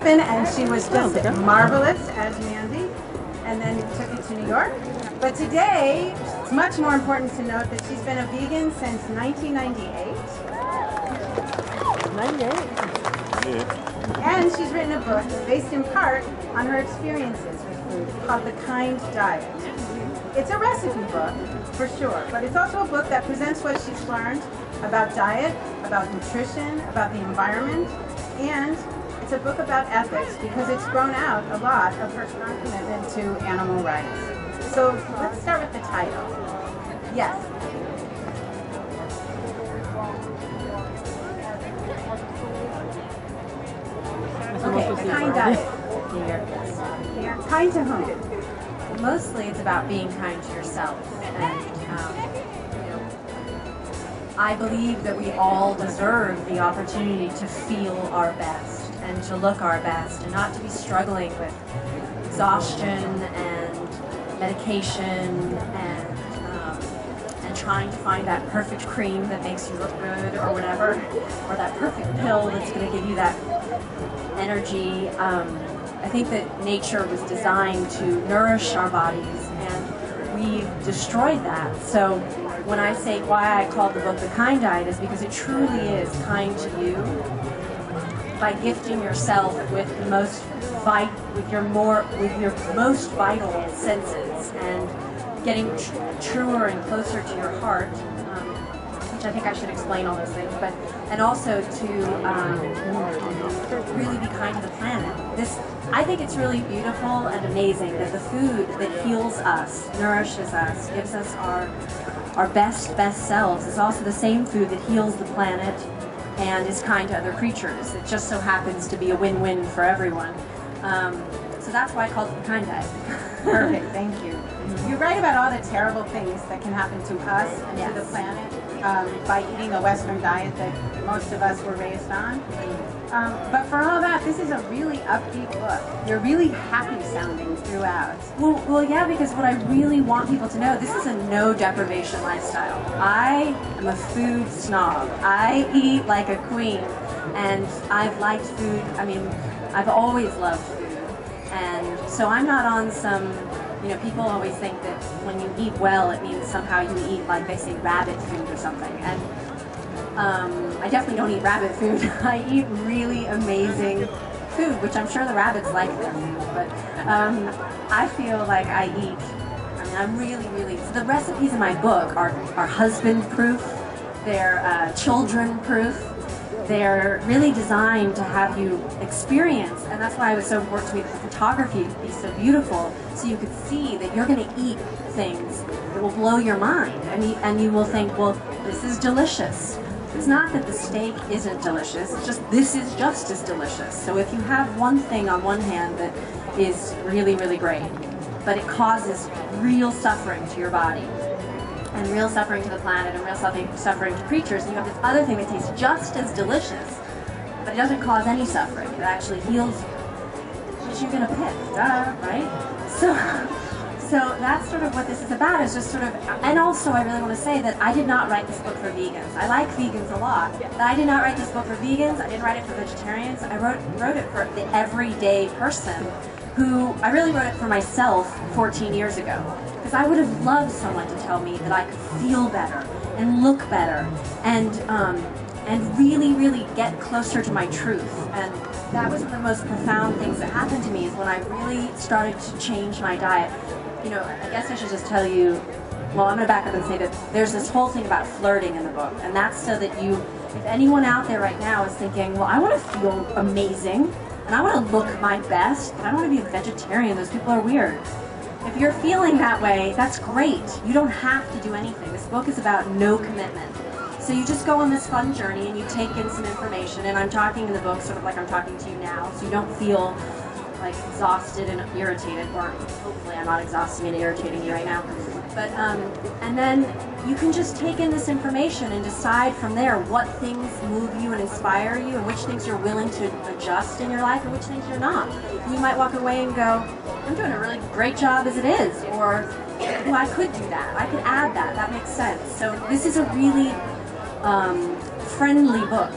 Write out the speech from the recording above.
orphan, and she was just marvelous as Mandy, and then took it to New York. But today, it's much more important to note that she's been a vegan since 1998. 98. And she's written a book based in part on her experiences with food called The Kind Diet. It's a recipe book, for sure, but it's also a book that presents what she's learned about diet, about nutrition, about the environment, and it's a book about ethics because it's grown out a lot of her strong commitment to animal rights. So let's start with the title. Yes. Okay, The Kind Diet. Kind to whom? Mostly it's about being kind to yourself. And I believe that we all deserve the opportunity to feel our best and to look our best and not to be struggling with exhaustion and medication and trying to find that perfect cream that makes you look good or whatever, or that perfect pill that's going to give you that energy. I think that nature was designed to nourish our bodies, and we've destroyed that. So when I say why I called the book The Kind Diet is because it truly is kind to you by gifting yourself with the most with your most vital senses and getting truer and closer to your heart. Which I think I should explain all those things, and also to really be kind to the planet. I think it's really beautiful and amazing that the food that heals us, nourishes us, gives us our best selves is also the same food that heals the planet and is kind to other creatures. It just so happens to be a win-win for everyone. So that's why I called it The Kind Diet. Perfect, thank you. You write about all the terrible things that can happen to us and to the planet by eating a Western diet that most of us were raised on. But for all that, this is a really upbeat book. You're really happy sounding throughout. Well, yeah, because what I really want people to know, this is a no deprivation lifestyle. I am a food snob. I eat like a queen, and I've liked food. I mean, I've always loved food. And so I'm not on some, people always think that when you eat well, it means somehow you eat, like they say, rabbit food or something. And I definitely don't eat rabbit food. I eat really amazing food, which I'm sure the rabbits like their food. But I feel like I'm really, so the recipes in my book are husband-proof, they're children-proof. They're really designed to have you experience, and that's why it was so important to me that the photography would be so beautiful, so you could see that you're going to eat things that will blow your mind, and you will think, well, this is delicious. It's not that the steak isn't delicious, it's just this is just as delicious. So if you have one thing on one hand that is really, really great, but it causes real suffering to your body, and real suffering to the planet, and real suffering to creatures, and you have this other thing that tastes just as delicious, but it doesn't cause any suffering. It actually heals, which you're going to pick, duh, right? So that's sort of what this is about, is just sort of, and also I really want to say that I did not write this book for vegans. I like vegans a lot, but I did not write this book for vegans, I didn't write it for vegetarians, I wrote it for the everyday person who, I really wrote it for myself 14 years ago. Because I would have loved someone to tell me that I could feel better and look better and really, really get closer to my truth. And that was one of the most profound things that happened to me, is when I really started to change my diet. I guess I should just tell you, well, I'm going to back up and say that there's this whole thing about flirting in the book, and that's so that if anyone out there right now is thinking, well, I want to feel amazing, and I want to look my best, but I don't want to be a vegetarian, those people are weird. If you're feeling that way, that's great. You don't have to do anything. This book is about no commitment. So you just go on this fun journey and you take in some information, and I'm talking in the book sort of like I'm talking to you now, so you don't feel like exhausted and irritated, or hopefully I'm not exhausting and irritating you right now. But, and then you can just take in this information and decide from there what things move you and inspire you, and which things you're willing to adjust in your life and which things you're not. And you might walk away and go, I'm doing a really great job as it is, or well, I could do that, I could add that, that makes sense. So this is a really friendly book.